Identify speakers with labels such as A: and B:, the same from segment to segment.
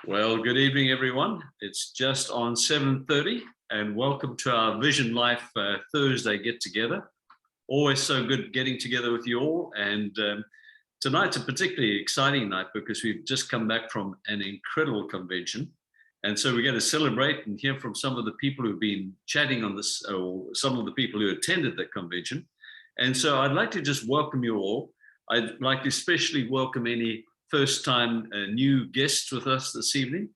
A: Well, good evening, everyone. It's just on 7:30, and welcome to our Vision Life Thursday get-together. Always so good getting together with you all, and tonight's a particularly exciting night because we've just come back from an incredible convention, and so we're going to celebrate and hear from some of the people who've been chatting on this, or some of the people who attended the convention. And so I'd like to just welcome you all. I'd like to especially welcome any first-time new guests with us this evening.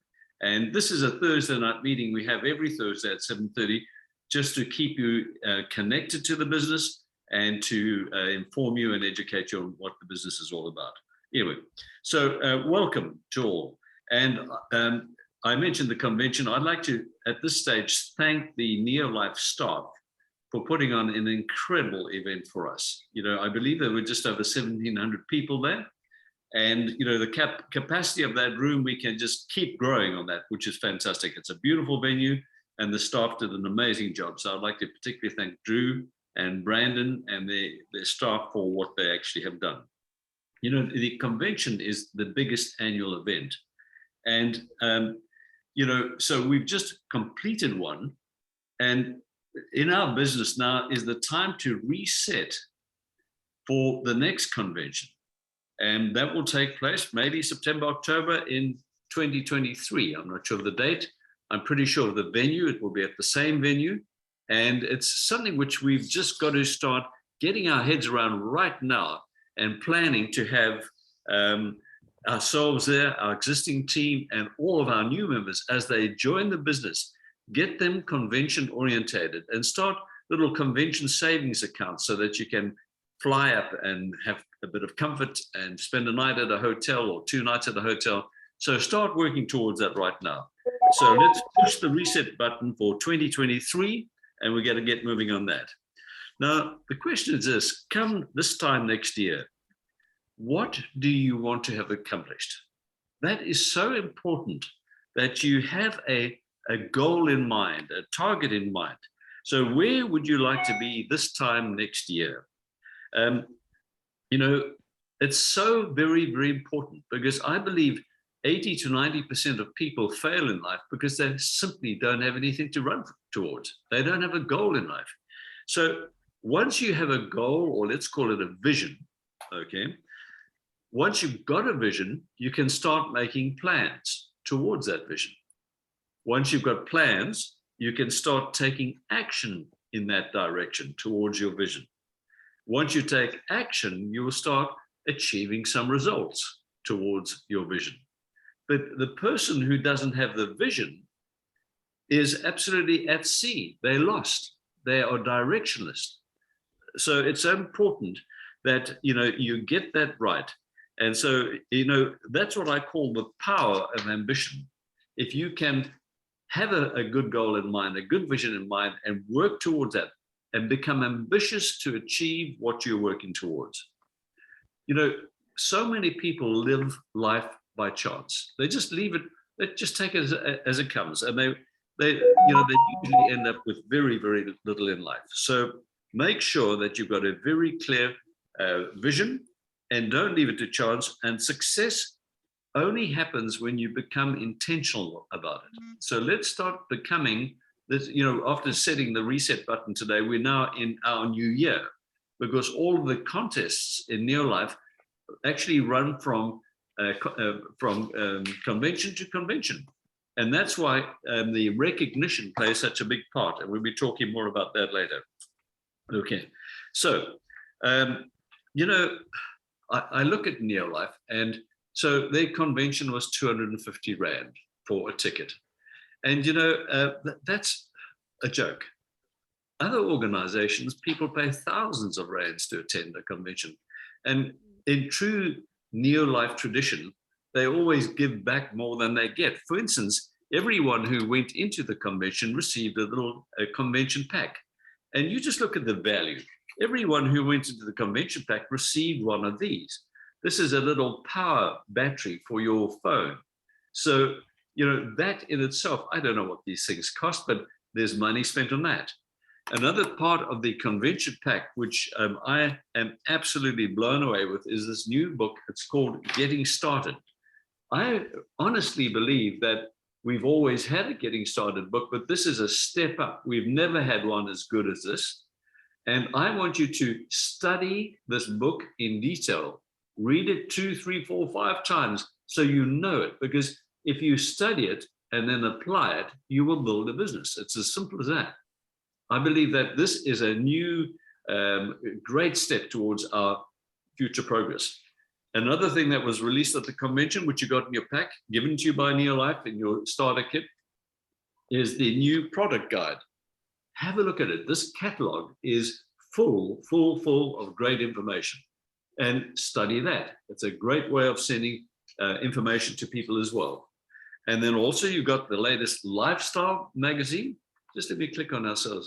A: And this is a Thursday night meeting we have every Thursday at 7:30, just to keep you connected to the business and to inform you and educate you on what the business is all about. Anyway, so welcome to all. And I mentioned the convention. I'd like to, at this stage, thank the Neolife staff for putting on an incredible event for us. You know, I believe there were just over 1,700 people there. And, you know, the capacity of that room, we can just keep growing on that, which is fantastic. It's a beautiful venue and the staff did an amazing job. So I'd like to particularly thank Drew and Brandon and their staff for what they actually have done. You know, the convention is the biggest annual event. And, you know, so we've just completed one. And in our business now is the time to reset for the next convention. And that will take place maybe September, October in 2023. I'm not sure of the date. I'm pretty sure of the venue. It will be at the same venue. And it's something which we've just got to start getting our heads around right now and planning to have ourselves there, our existing team, and all of our new members as they join the business, get them convention orientated and start little convention savings accounts so that you can fly up and have a bit of comfort and spend a night at a hotel or 2 nights at a hotel. So start working towards that right now. So let's push the reset button for 2023 and we're going to get moving on that. Now, the question is this: come this time next year, what do you want to have accomplished? That is so important that you have a goal in mind, a target in mind. So where would you like to be this time next year? You know, it's so very, very important because I believe 80 to 90% of people fail in life because they simply don't have anything to run towards. They don't have a goal in life. So once you have a goal, or let's call it a vision, okay, once you've got a vision, you can start making plans towards that vision. Once you've got plans, you can start taking action in that direction towards your vision. Once you take action, you will start achieving some results towards your vision. But the person who doesn't have the vision is absolutely at sea. They're lost. They are directionless. So it's so important that, you know, you get that right. And so, you know, that's what I call the power of ambition. If you can have a good goal in mind, a good vision in mind, and work towards that, and become ambitious to achieve what you're working towards. You know, so many people live life by chance. They just leave it, they just take it as it comes. And they usually end up with very, very little in life. So make sure that you've got a very clear vision and don't leave it to chance. And success only happens when you become intentional about it. So let's start becoming this, you know, after setting the reset button today, we're now in our new year because all of the contests in Neolife actually run from convention to convention. And that's why the recognition plays such a big part. And we'll be talking more about that later. Okay, so, you know, I look at Neolife, and so their convention was 250 Rand for a ticket. And, you know, that's a joke. Other organizations, people pay thousands of rands to attend a convention. And in true Neolife tradition, they always give back more than they get. For instance, everyone who went into the convention received a little convention pack. And you just look at the value. Everyone who went into the convention pack received one of these. This is a little power battery for your phone. So, you know, that in itself, I don't know what these things cost, but there's money spent on that. Another part of the convention pack, which I am absolutely blown away with, is this new book. It's called Getting Started. I honestly believe that we've always had a getting started book, but this is a step up. We've never had one as good as this. And I want you to study this book in detail. Read it 2, 3, 4, 5 times so you know it. Because if you study it and then apply it, you will build a business. It's as simple as that. I believe that this is a new great step towards our future progress. Another thing that was released at the convention, which you got in your pack, given to you by Neolife in your starter kit, is the new product guide. Have a look at it. This catalog is full of great information, and study that. It's a great way of sending information to people as well. And then also you got the latest lifestyle magazine. Just let me click on ourselves.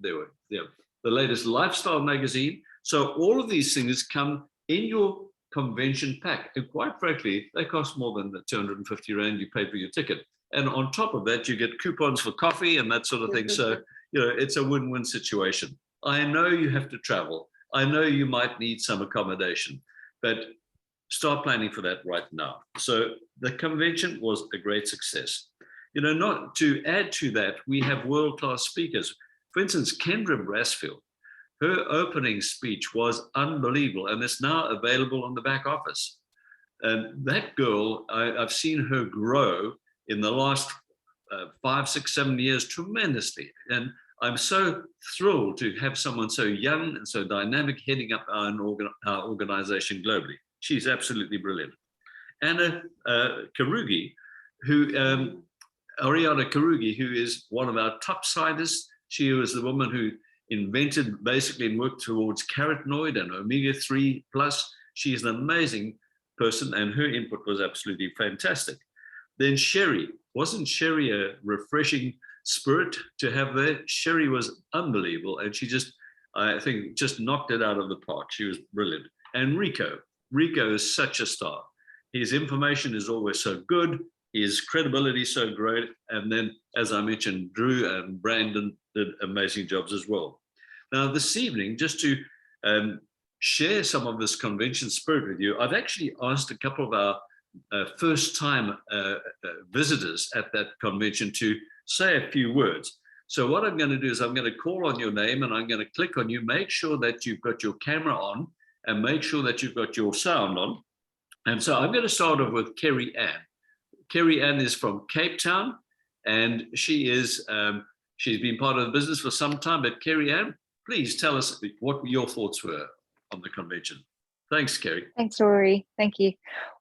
A: There we go. The latest lifestyle magazine. So all of these things come in your convention pack. And quite frankly, they cost more than the 250 Rand you pay for your ticket. And on top of that, you get coupons for coffee and that sort of thing. So, it's a win-win situation. I know you have to travel. I know you might need some accommodation, but start planning for that right now. So the convention was a great success. Not to add to that, we have world-class speakers. For instance, Kendra Brasfield, her opening speech was unbelievable, and it's now available on the back office. And that girl, I've seen her grow in the last 5, 6, 7 years tremendously. And I'm so thrilled to have someone so young and so dynamic heading up our organization globally. She's absolutely brilliant. Anna Karugi, Ariana Karugi, who is one of our top scientists. She was the woman who invented basically and worked towards carotenoid and omega-3 plus. She is an amazing person, and her input was absolutely fantastic. Then Sherry, wasn't Sherry a refreshing spirit to have there? Sherry was unbelievable, and she I think, just knocked it out of the park. She was brilliant. And Rico is such a star. His information is always so good. His credibility is so great. And then, as I mentioned, Drew and Brandon did amazing jobs as well. Now, this evening, just to share some of this convention spirit with you, I've actually asked a couple of our first-time visitors at that convention to say a few words. So what I'm going to do is I'm going to call on your name and I'm going to click on you. Make sure that you've got your camera on and make sure that you've got your sound on. And so I'm going to start off with Kerry Ann. Kerry Ann is from Cape Town, and she is she's been part of the business for some time. But Kerry Ann, please tell us what your thoughts were on the convention. Thanks, Kerry.
B: Thanks, Rory. Thank you.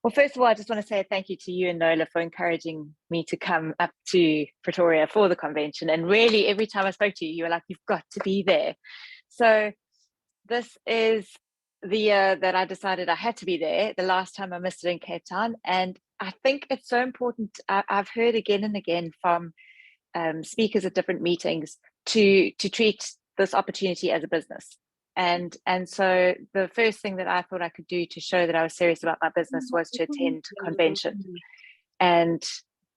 B: Well, first of all, I just want to say thank you to you and Nola for encouraging me to come up to Pretoria for the convention. And really, every time I spoke to you, you were like, you've got to be there. So this is the year that I decided I had to be there. The last time I missed it in Cape Town. And I think it's so important. I've heard again and again from speakers at different meetings to treat this opportunity as a business. And so the first thing that I thought I could do to show that I was serious about my business was to attend convention and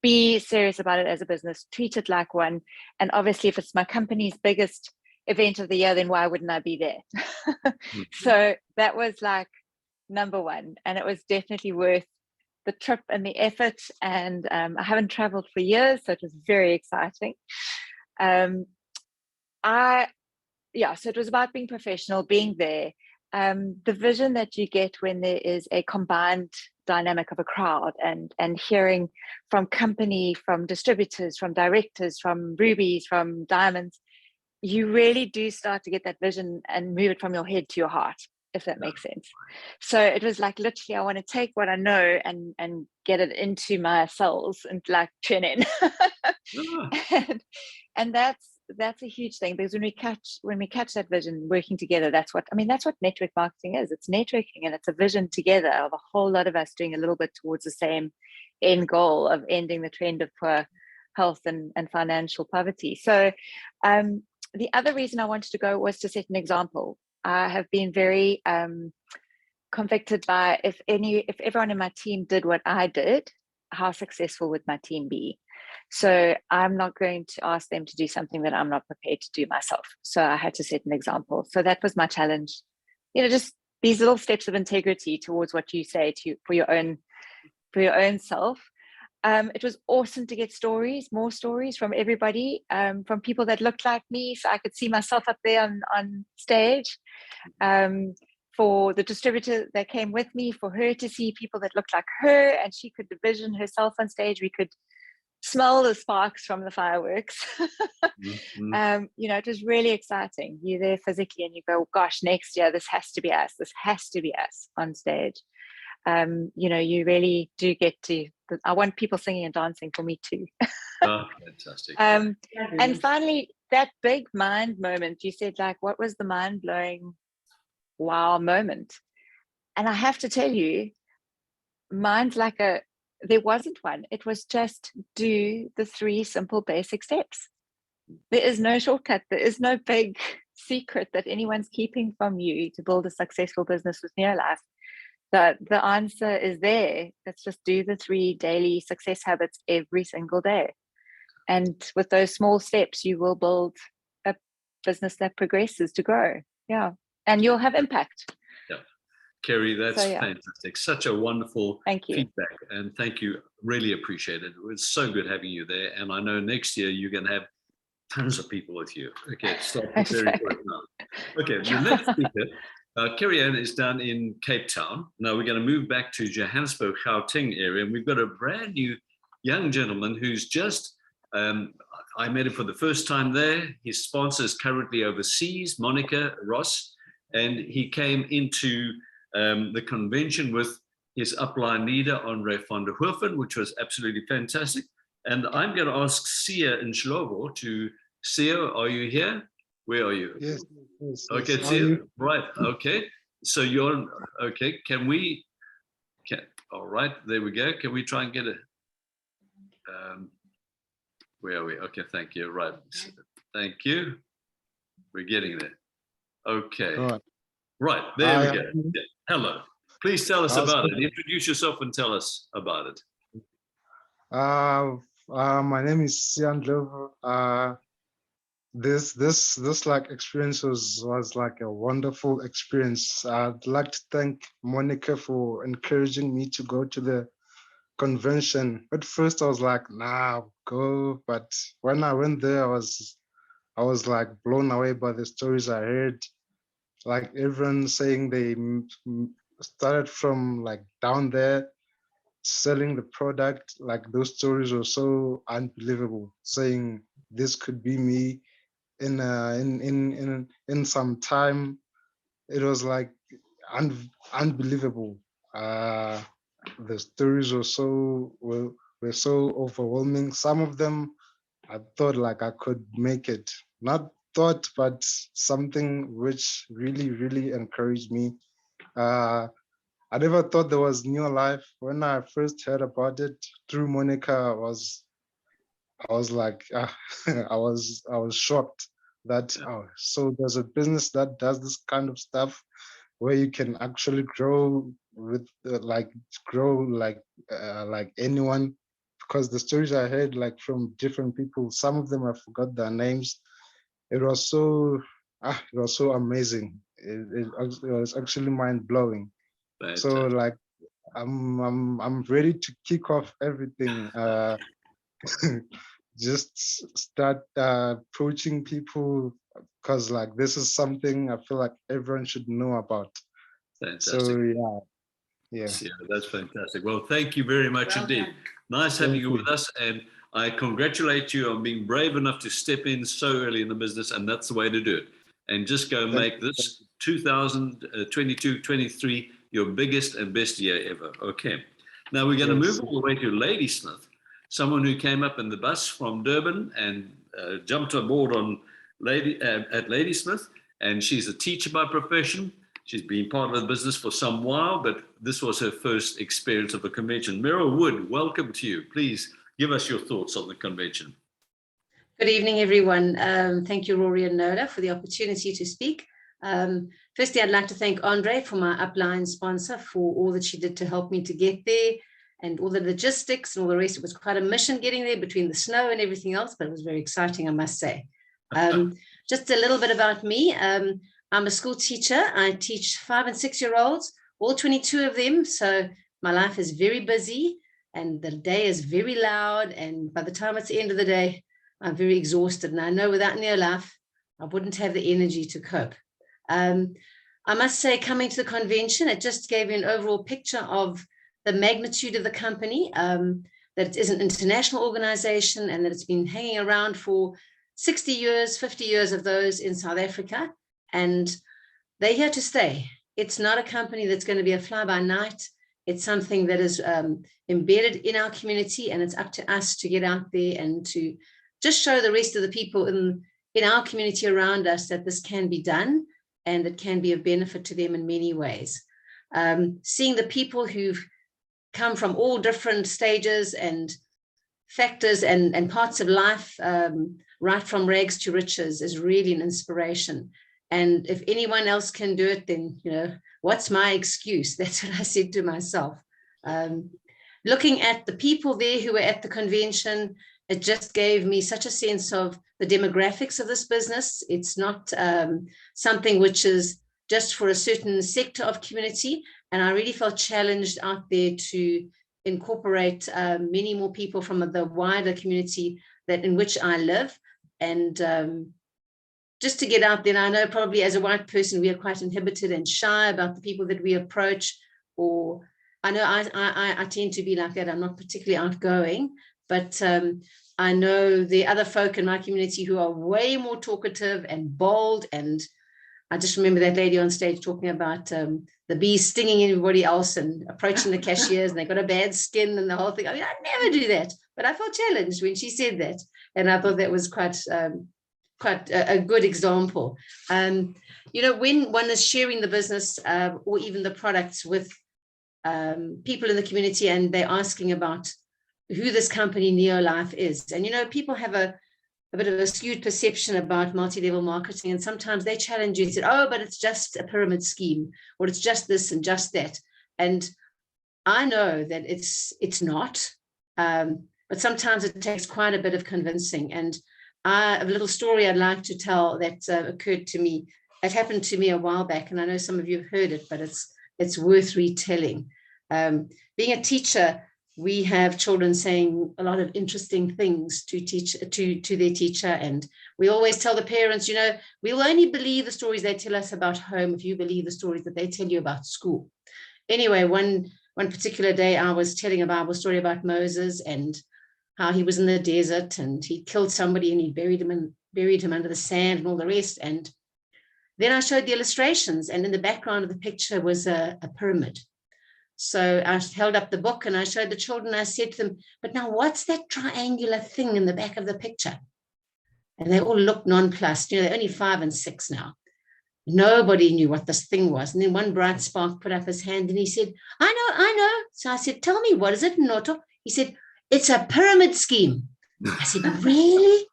B: be serious about it as a business, treat it like one. And obviously, if it's my company's biggest event of the year, then why wouldn't I be there? So that was like number one. And it was definitely worth the trip and the effort. And I haven't traveled for years, so it was very exciting. So it was about being professional, being there. The vision that you get when there is a combined dynamic of a crowd and hearing from company, from distributors, from directors, from rubies, from diamonds, you really do start to get that vision and move it from your head to your heart, if that makes sense. So it was like, literally, I want to take what I know and get it into my cells and like tune in. and that's a huge thing, because when we catch that vision working together, that's what network marketing is. It's networking, and it's a vision together of a whole lot of us doing a little bit towards the same end goal of ending the trend of poor health and financial poverty. So the other reason I wanted to go was to set an example. I have been very convicted by if everyone in my team did what I did, how successful would my team be? So I'm not going to ask them to do something that I'm not prepared to do myself. So I had to set an example. So that was my challenge. Just these little steps of integrity towards what you say for your own for your own self. It was awesome to get more stories from everybody, from people that looked like me, so I could see myself up there on stage. For the distributor that came with me, for her to see people that looked like her, and she could envision herself on stage. We could smell the sparks from the fireworks. It was really exciting. You're there physically and you go, gosh, next year this has to be us. This has to be us on stage. You really do get to. I want people singing and dancing for me too.
A: Oh, fantastic.
B: And finally, that big mind moment. You said, like, what was the mind blowing wow moment? And I have to tell you, mine's like there wasn't one. It was just do the 3 simple basic steps. There is no shortcut. There is no big secret that anyone's keeping from you to build a successful business with Neolife. The answer is there. Let's just do the 3 daily success habits every single day. And with those small steps, you will build a business that progresses to grow. Yeah. And you'll have impact.
A: Yeah. Kerry, that's fantastic. Such a wonderful feedback. And thank you. Really appreciate it. It was so good having you there. And I know next year you're going to have tons of people with you. Okay, start preparing for it now. Okay, the next speaker, Kerry-Ann, is down in Cape Town. Now we're going to move back to Johannesburg, Gauteng area. And we've got a brand new young gentleman who's just, I met him for the first time there. His sponsor is currently overseas, Monica Ross. And he came into the convention with his upline leader, Andre van der Hoofen, which was absolutely fantastic. And I'm going to ask Sia and Shlovo to, Sia, are you here? Where are you?
C: Yes.
A: Okay, Sia, right, okay. So you're, okay, all right, there we go. Can we try and get it? Where are we? Okay, thank you, right. Thank you. We're getting there. Okay. Right, there we go. Yeah. Hello. Please tell us about it. Introduce yourself and tell us about it.
C: My name is Sian Glover. This like experience was like a wonderful experience. I'd like to thank Monica for encouraging me to go to the convention. At first I was like, nah, go. But when I went there, I was like blown away by the stories I heard. Like everyone saying they started from like down there, selling the product. Like those stories were so unbelievable, saying this could be me in some time. It was like unbelievable. The stories were so overwhelming. Some of them I thought like I could make it. Not thought, but something which really encouraged me. I never thought there was Neolife. When I first heard about it through Monica, I was like, I was shocked that so there's a business that does this kind of stuff where you can actually grow with like anyone. Because the stories I heard like from different people, some of them I forgot their names. It was so amazing. It was actually mind blowing. So like I'm ready to kick off everything. Just start approaching people, because like this is something I feel like everyone should know about.
A: Fantastic.
C: So yeah,
A: that's fantastic. Well, thank you very much indeed. Nice having you with us, and I congratulate you on being brave enough to step in so early in the business, and that's the way to do it. And just go make this 2022-23 your biggest and best year ever. Okay. Now we're going to move all the way to Ladysmith, someone who came up in the bus from Durban and jumped aboard on at Ladysmith, and she's a teacher by profession. She's been part of the business for some while, but this was her first experience of the convention. Meryl Wood, welcome to you. Please give us your thoughts on the convention.
D: Good evening, everyone. Thank you, Rory and Nola, for the opportunity to speak. Firstly, I'd like to thank Andre, for my upline sponsor, for all that she did to help me to get there, and all the logistics and all the rest. It was quite a mission getting there between the snow and everything else, but it was very exciting, I must say. Just a little bit about me. I'm a school teacher. I teach 5- and 6-year-olds, all 22 of them. So my life is very busy and the day is very loud. And by the time it's the end of the day, I'm very exhausted. And I know without Neolife, I wouldn't have the energy to cope. I must say, coming to the convention, it just gave me an overall picture of the magnitude of the company, that it is an international organization and that it's been hanging around for 60 years, 50 years of those in South Africa. And they're here to stay. It's not a company that's going to be a fly-by-night. It's something that is embedded in our community, and it's up to us to get out there and to just show the rest of the people in our community around us that this can be done and it can be of benefit to them in many ways. Seeing the people who've come from all different stages and factors and parts of life, right from rags to riches, is really an inspiration. And if anyone else can do it, then, you know, what's my excuse? That's what I said to myself. Looking at the people there who were at the convention, it just gave me such a sense of the demographics of this business. It's not something which is just for a certain sector of community. And I really felt challenged out there to incorporate many more people from the wider community that in which I live. And just to get out there, and I know probably as a white person, we are quite inhibited and shy about the people that we approach, or I know I tend to be like that. I'm not particularly outgoing, but I know the other folk in my community who are way more talkative and bold. And I just remember that lady on stage talking about the bees stinging everybody else and approaching the cashiers, and they got a bad skin and the whole thing. I mean, I'd never do that, but I felt challenged when she said that. And I thought that was quite a good example. You know, when one is sharing the business or even the products with people in the community, and they're asking about who this company Neolife is. And, you know, people have a bit of a skewed perception about multi-level marketing. And sometimes they challenge you and say, oh, but it's just a pyramid scheme, or it's just this and just that. And I know that it's not, but sometimes it takes quite a bit of convincing. And a little story I'd like to tell that occurred to me. It happened to me a while back, and I know some of you have heard it, but it's worth retelling. Being a teacher, we have children saying a lot of interesting things to their teacher, and we always tell the parents, you know, we'll only believe the stories they tell us about home if you believe the stories that they tell you about school. Anyway, one particular day I was telling a Bible story about Moses and how he was in the desert and he killed somebody and he buried him under the sand and all the rest. And then I showed the illustrations, and in the background of the picture was a pyramid. So I held up the book and I showed the children. I said to them, but now what's that triangular thing in the back of the picture? And they all looked nonplussed. You know, they're only 5 and 6 now. Nobody knew what this thing was. And then one bright spark put up his hand and he said, I know. So I said, tell me, what is it, Noto? He said, it's a pyramid scheme. I said, really?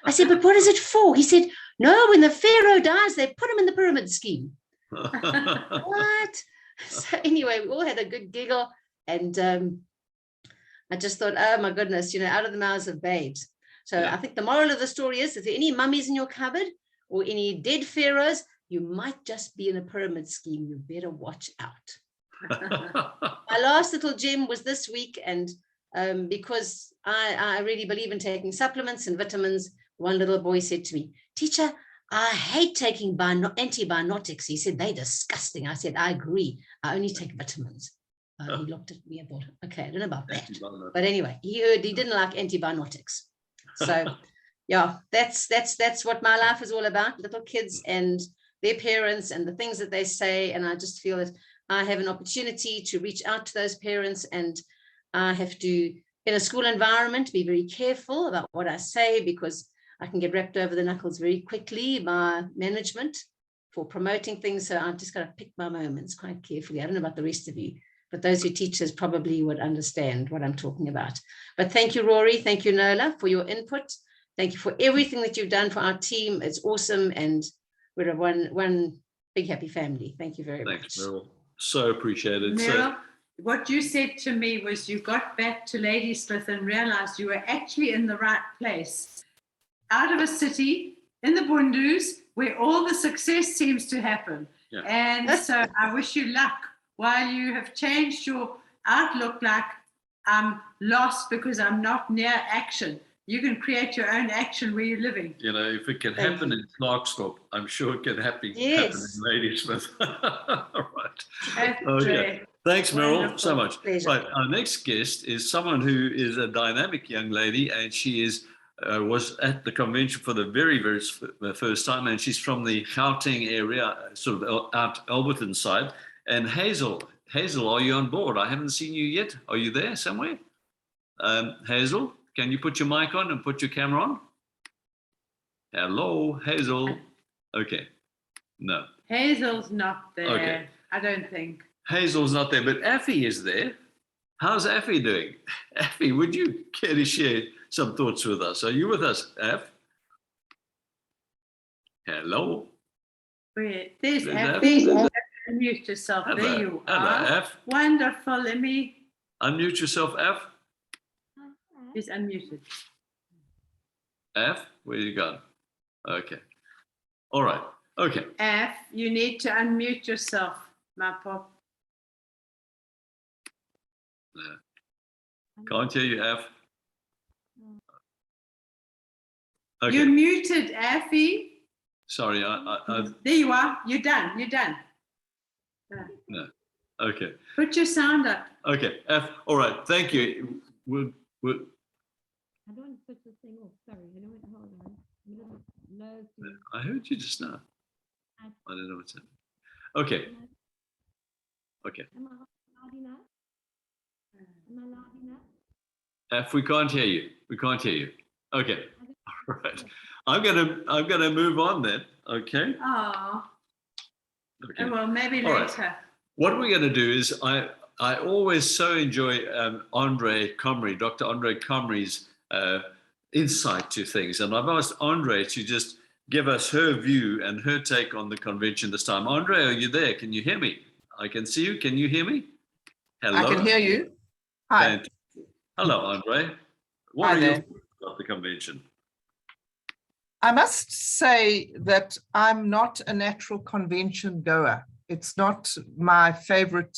D: I said, but what is it for? He said, no, when the pharaoh dies, they put him in the pyramid scheme. What? So anyway, we all had a good giggle, and I just thought, oh my goodness, you know, out of the mouths of babes. So yeah. I think the moral of the story is, if there are any mummies in your cupboard or any dead pharaohs, you might just be in a pyramid scheme. You better watch out. My last little gem was this week, and because I really believe in taking supplements and vitamins, one little boy said to me, teacher, I hate taking antibiotics. He said, they're disgusting. I said, I agree. I only take vitamins. He looked at me and thought, okay, I don't know about that. But anyway, he didn't like antibiotics. So yeah, that's what my life is all about, little kids and their parents and the things that they say. And I just feel that I have an opportunity to reach out to those parents, and I have to, in a school environment, be very careful about what I say, because I can get wrapped over the knuckles very quickly by management for promoting things. So I've just got to pick my moments quite carefully. I don't know about the rest of you, but those who teachers probably would understand what I'm talking about. But thank you, Rory. Thank you, Nola, for your input. Thank you for everything that you've done for our team. It's awesome. And we're one big happy family. Thank you very much.
A: Thanks, Meryl. So appreciated.
E: Meryl, what you said to me was you got back to Ladysmith and realized you were actually in the right place. Out of a city in the Bundus where all the success seems to happen. Yeah. And so I wish you luck while you have changed your outlook like I'm lost because I'm not near action. You can create your own action where you're living.
A: You know, if it can
D: Thank
A: happen
D: you.
A: in Clarksville, I'm sure it can happen in
D: Yes.
A: Ladysmith. All right.
E: That's
A: Okay.
E: great.
A: Thanks, Meryl,
E: Wonderful.
A: so much.
D: Pleasure.
A: Right, our next guest is someone who is a dynamic young lady, and she was at the convention for the very first time, and she's from the Gauteng area, sort of out Alberton side. And Hazel, are you on board? I haven't seen you yet. Are you there somewhere? Hazel, can you put your mic on and put your camera on? Hello, Hazel. Okay, no.
E: Hazel's not there.
A: Okay.
E: I don't think.
A: Hazel's not there, but Affie is there. How's Affie doing? Affie, would you care to share some thoughts with us? Are you with us, Aff? Hello?
E: There's
A: There's
E: Effie.
A: Effie.
E: Unmute yourself.
A: Hello,
E: There you
A: hello,
E: are.
A: Aff.
E: Wonderful. Let me.
A: Unmute yourself, Aff.
E: He's unmuted.
A: Aff, where you gone? Okay. All right. Okay.
E: F, you need to unmute yourself, my pop.
A: Can't hear you, Aff.
E: You're
A: Okay.
E: muted, Effie.
A: Sorry. I
E: There you are. You're done. You're done.
A: okay.
E: Put your sound up.
A: Okay. Aff. All right. Thank you. We'll
F: I don't want to put this thing off. Sorry, I don't want. Hold on. I'm a little low to.
A: I heard you just now. I don't know what's happening. Okay. Okay.
F: Am I loud enough? Am I loud enough?
A: If we can't hear you, we can't hear you. Okay. All right. I'm gonna move on then. Okay.
E: Oh,
A: Okay.
E: well, maybe
A: All right.
E: later.
A: What we're gonna do is I always so enjoy Andre Comrie, Dr. Andre Comrie's insight to things, and I've asked Andre to just give us her view and her take on the convention this time. Andre, are you there? Can you hear me? I can see you. Can you hear me? Hello.
G: I can hear you. Hi.
A: Fantastic. Hello, Andre. What
G: Hi
A: are your
G: there.
A: thoughts about the convention?
G: I must say that I'm not a natural convention goer. It's not my favorite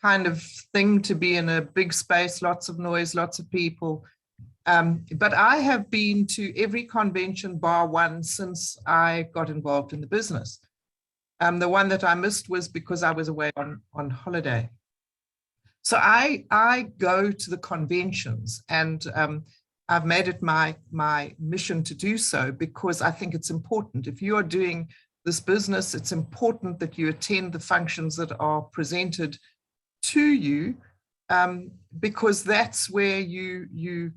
G: kind of thing to be in a big space, lots of noise, lots of people. But I have been to every convention bar one since I got involved in the business. The one that I missed was because I was away on holiday. So I go to the conventions, and I've made it my mission to do so because I think it's important. If you are doing this business, it's important that you attend the functions that are presented to you, because that's where you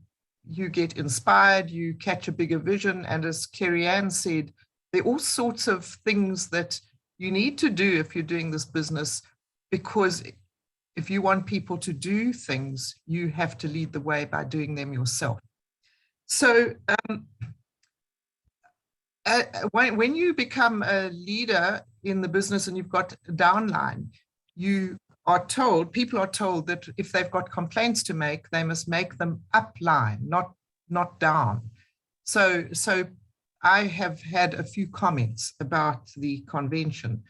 G: get inspired, you catch a bigger vision. And as Kerry Ann said, there are all sorts of things that you need to do if you're doing this business, because if you want people to do things, you have to lead the way by doing them yourself. So when you become a leader in the business and you've got a downline, people are told that if they've got complaints to make, they must make them upline, not down. So I have had a few comments about the convention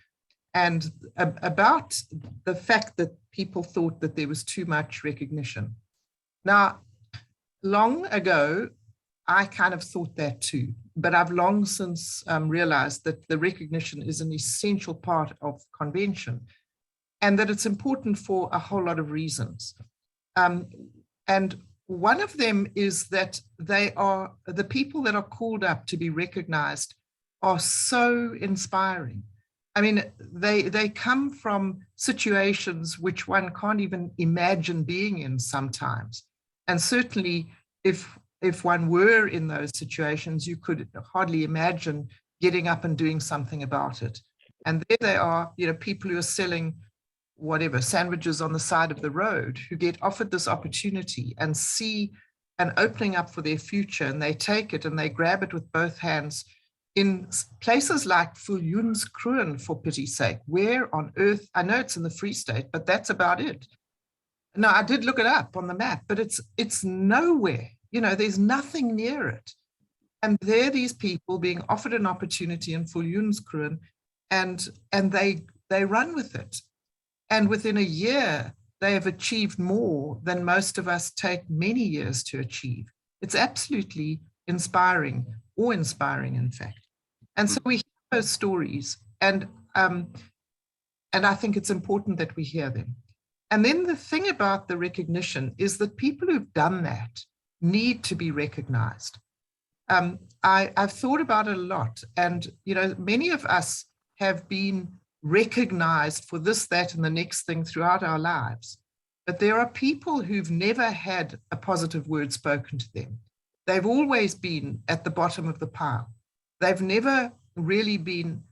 G: and about the fact that people thought that there was too much recognition. Now, long ago, I kind of thought that too, but I've long since realized that the recognition is an essential part of convention, and that it's important for a whole lot of reasons. And one of them is that the people that are called up to be recognized are so inspiring. I mean, they come from situations which one can't even imagine being in sometimes. And certainly if one were in those situations, you could hardly imagine getting up and doing something about it. And there they are, people who are selling whatever, sandwiches on the side of the road, who get offered this opportunity and see an opening up for their future, and they take it and they grab it with both hands in places like Viljoenskroon, for pity's sake. Where on earth? I know it's in the Free State, but that's about it. Now, I did look it up on the map, but it's nowhere. There's nothing near it. And there are these people being offered an opportunity in Viljoenskroon, and they run with it. And within a year, they have achieved more than most of us take many years to achieve. It's absolutely inspiring, awe-inspiring, in fact. And so we hear those stories, and I think it's important that we hear them. And then the thing about the recognition is that people who've done that need to be recognized. I've thought about it a lot, and many of us have been recognized for this, that, and the next thing throughout our lives. But there are people who've never had a positive word spoken to them. They've always been at the bottom of the pile. They've never really been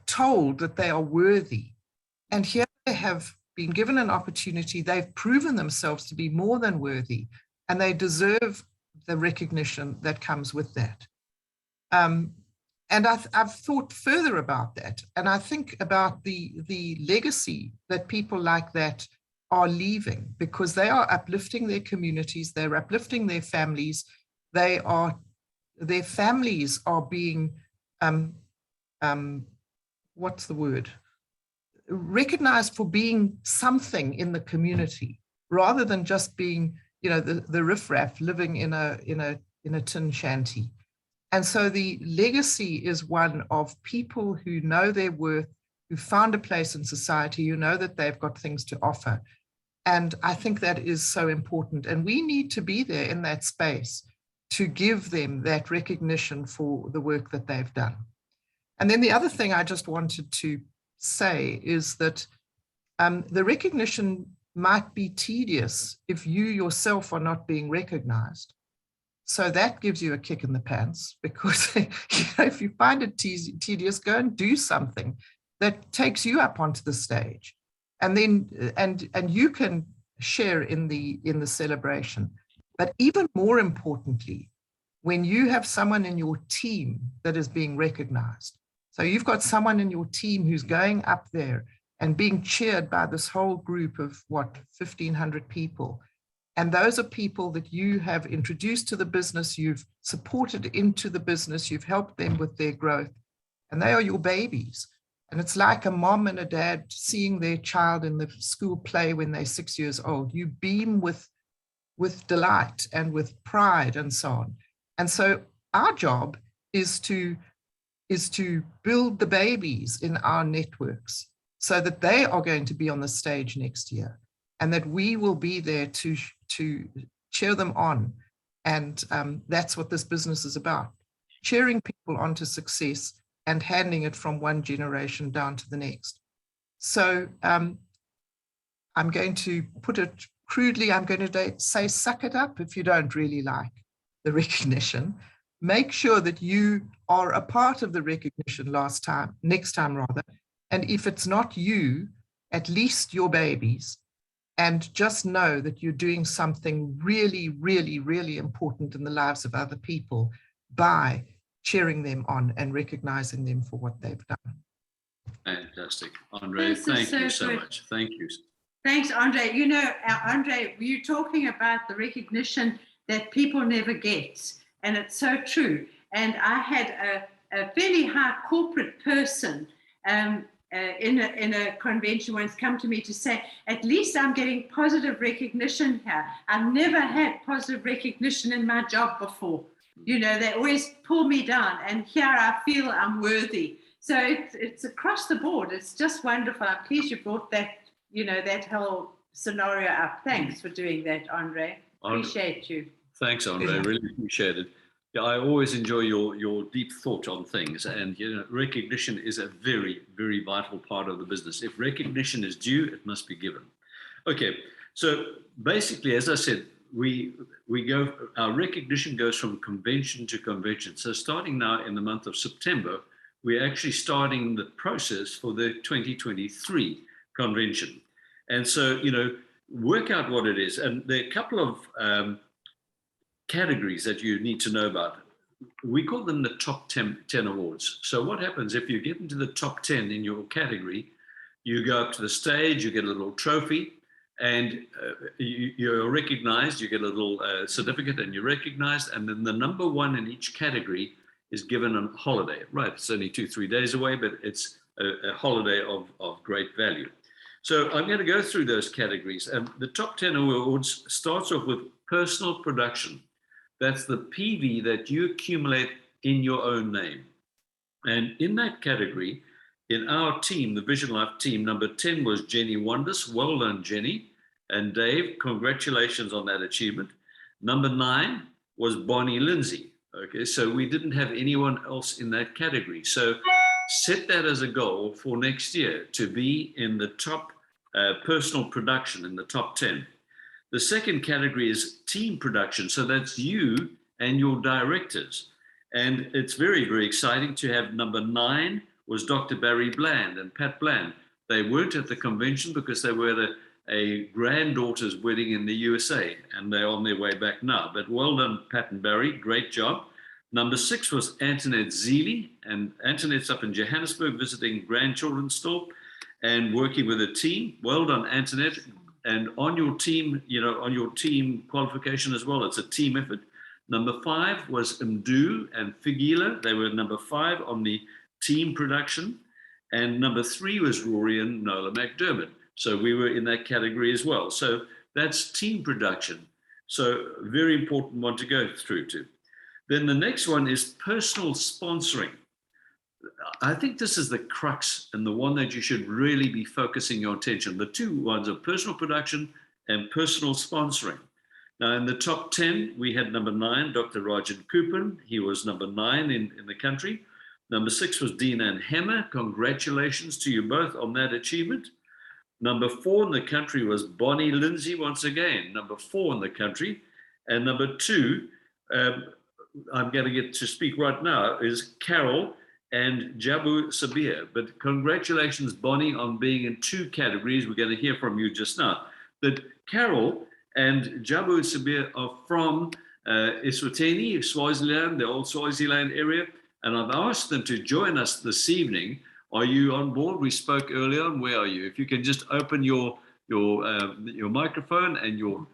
G: told that they are worthy. And here they have been given an opportunity. They've proven themselves to be more than worthy, and they deserve the recognition that comes with that. And I've thought further about that, and I think about the legacy that people like that are leaving, because they are uplifting their communities, they're uplifting their families, their families are being what's the word? Recognized for being something in the community, rather than just being, the riffraff living in a tin shanty. And so the legacy is one of people who know their worth, who found a place in society, who know that they've got things to offer. And I think that is so important. And we need to be there in that space to give them that recognition for the work that they've done. And then the other thing I just wanted to say is that the recognition might be tedious if you yourself are not being recognized. So that gives you a kick in the pants, because if you find it tedious, go and do something that takes you up onto the stage, and then and you can share in the celebration. But even more importantly, when you have someone in your team that is being recognized, so you've got someone in your team who's going up there and being cheered by this whole group of 1,500 people. And those are people that you have introduced to the business, you've supported into the business, you've helped them with their growth, and they are your babies. And it's like a mom and a dad seeing their child in the school play when they're 6 years old. You beam with delight and with pride and so on. And so our job is to build the babies in our networks so that they are going to be on the stage next year, and that we will be there to cheer them on. And that's what this business is about, cheering people on to success and handing it from one generation down to the next. So I'm going to put it crudely, I'm going to say, suck it up if you don't really like the recognition. Make sure that you are a part of the recognition next time rather. And if it's not you, at least your babies. And just know that you're doing something really, really, really important in the lives of other people by cheering them on and recognizing them for what they've done.
A: Fantastic. Andre, thank you so much. Thank you.
E: Thanks, Andre. Andre, you're talking about the recognition that people never get, and it's so true. And I had a fairly high corporate person in a convention once come to me to say, at least I'm getting positive recognition here. I've never had positive recognition in my job before. They always pull me down, and here I feel I'm worthy. So it's across the board. It's just wonderful. I'm pleased you brought that, that whole scenario up. Thanks for doing that, Andre. Appreciate you.
A: Thanks, Andre. Really appreciate it. Yeah, I always enjoy your deep thought on things, and recognition is a very, very vital part of the business. If recognition is due, it must be given. Okay, so basically, as I said, our recognition goes from convention to convention. So starting now in the month of September, we're actually starting the process for the 2023 convention. And so, work out what it is. And there are a couple of categories that you need to know about. We call them the top 10 awards. So what happens if you get into the top 10 in your category, you go up to the stage, you get a little trophy, and you're recognized, you get a little certificate and you're recognized, and then the number one in each category is given a holiday. Right, it's only 2-3 days away, but it's a holiday of great value. So I'm going to go through those categories. The top 10 awards starts off with personal production. That's the PV that you accumulate in your own name. And in that category, in our team, the Vision Life team, number 10 was Jenny Wonders. Well done, Jenny. And Dave, congratulations on that achievement. Number 9 was Bonnie Lindsay. Okay, so we didn't have anyone else in that category. So set that as a goal for next year, to be in the top personal production, in the top 10. The second category is team production. So that's you and your directors. And it's very, very exciting to have number 9 was Dr. Barry Bland and Pat Bland. They weren't at the convention because they were at a granddaughter's wedding in the USA, and they're on their way back now. But well done, Pat and Barry, great job. Number 6 was Antoinette Zeely, and Antoinette's up in Johannesburg visiting grandchildren still and working with a team. Well done, Antoinette. And on your team, on your team qualification as well, it's a team effort. Number 5 was Mdu and Figila. They were number 5 on the team production. And number 3 was Rory and Nola McDermott. So we were in that category as well. So that's team production. So very important one to go through to. Then the next one is personal sponsoring. I think this is the crux and the one that you should really be focusing your attention. The two ones are personal production and personal sponsoring. Now, in the top 10, we had number 9, Dr. Rajan Kupan. He was number 9 in the country. Number 6 was Dean Ann Hammer. Congratulations to you both on that achievement. Number 4 in the country was Bonnie Lindsay, once again, number 4 in the country. And number 2, I'm going to get to speak right now, is Carol and Jabu Sabir. But congratulations, Bonnie, on being in 2 categories. We're going to hear from you just now. But Carol and Jabu Sabir are from Eswatini, Swaziland, the old Swaziland area. And I've asked them to join us this evening. Are you on board? We spoke earlier on. Where are you? If you can just open your microphone and your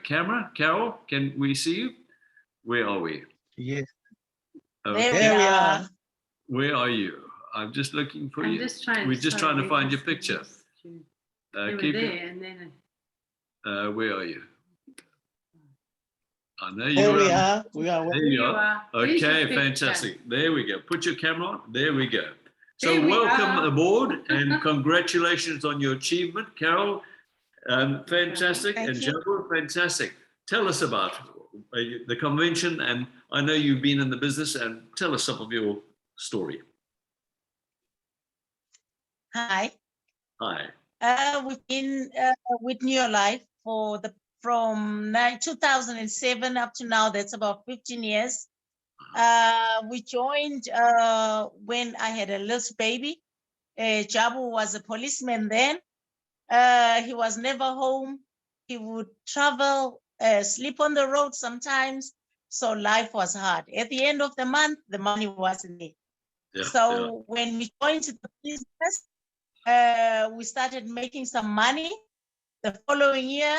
A: camera. Carol, can we see you? Where are we?
H: Yes.
A: Okay.
H: There we are.
A: Where are you? I'm just looking for you. We're just trying to find your picture.
E: Keep there and then.
A: Where are you? I know you
H: There we
A: are.
H: are. We are.
A: There you are.
E: There's your
A: Okay,
E: picture.
A: fantastic. There we go. Put your camera on. There we go. So
E: There we
A: welcome
E: are.
A: aboard and congratulations on your achievement, Carol. Fantastic.
H: Thank
A: And
H: you.
A: Jabu, fantastic. Tell us about the convention, and I know you've been in the business, and tell us some of your story.
I: Hi,
A: Hi.
I: we've been with New Life from 2007 up to now. That's about 15 years. We joined when I had a little baby. Jabu was a policeman then. He was never home. He would travel, sleep on the road sometimes. So life was hard. At the end of the month, the money wasn't there.
A: Yeah,
I: So when we joined the business, we started making some money. The following year,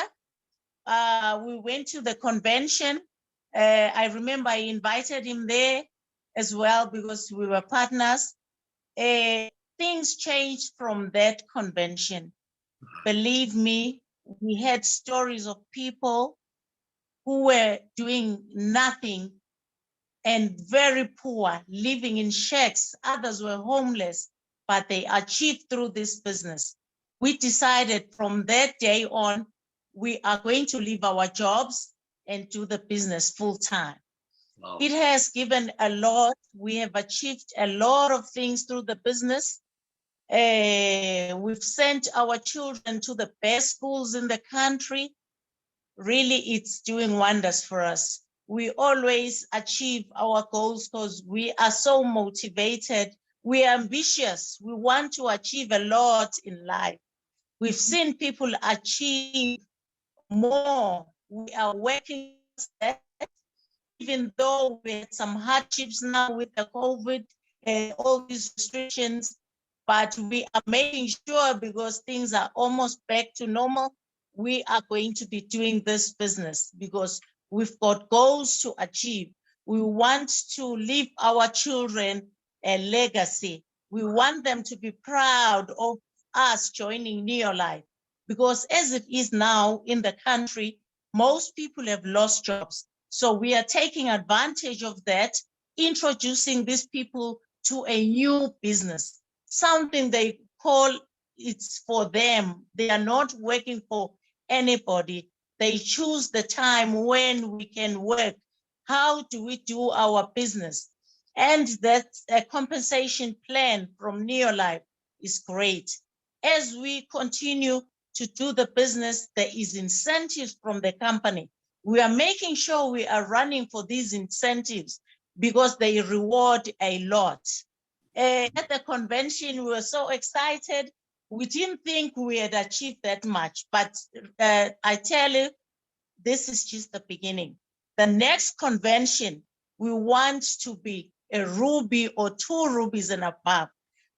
I: we went to the convention. I remember I invited him there as well because we were partners. Things changed from that convention. Believe me, we had stories of people who were doing nothing and very poor, living in shacks. Others were homeless, but they achieved through this business. We decided from that day on, we are going to leave our jobs and do the business full time.
A: Wow.
I: It has given a lot. We have achieved a lot of things through the business. We've sent our children to the best schools in the country. Really, it's doing wonders for us. We always achieve our goals because we are so motivated. We are ambitious. We want to achieve a lot in life. We've seen people achieve more. We are working on that. Even though we had some hardships now with the COVID and all these restrictions, but we are making sure because things are almost back to normal, we are going to be doing this business because we've got goals to achieve. We want to leave our children a legacy. We want them to be proud of us joining Neolife, because as it is now in the country, most people have lost jobs. So we are taking advantage of that, introducing these people to a new business, something they call it's for them. They are not working for anybody. They choose the time when we can work. How do we do our business? And that compensation plan from Neolife is great. As we continue to do the business, there is incentives from the company. We are making sure we are running for these incentives because they reward a lot. At the convention, we were so excited. We didn't think we had achieved that much, but I tell you, this is just the beginning. The next convention, we want to be a ruby or 2 rubies and above.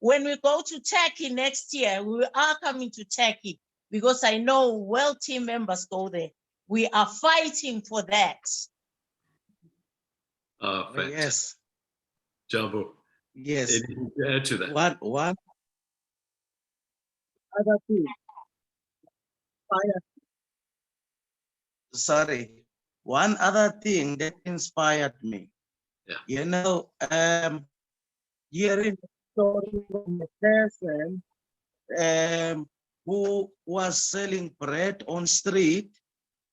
I: When we go to Turkey next year, we are coming to Turkey because I know well team members go there. We are fighting for that.
A: Oh, fantastic.
H: Yes,
A: Jambo,
H: yes.
A: anything to add to that?
H: One other thing. Sorry, one other thing that inspired me.
A: Yeah.
H: You know, hearing the story from a person who was selling bread on street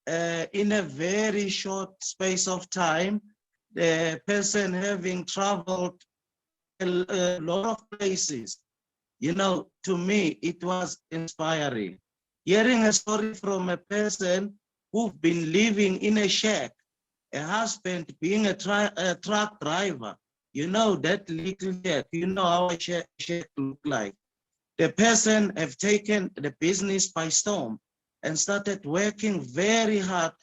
H: in a very short space of time, the person having traveled a lot of places. You know, to me, it was inspiring. Hearing a story from a person who've been living in a shack, a husband being a truck driver, you know, that little shack, you know how a shack look like. The person have taken the business by storm and started working very hard.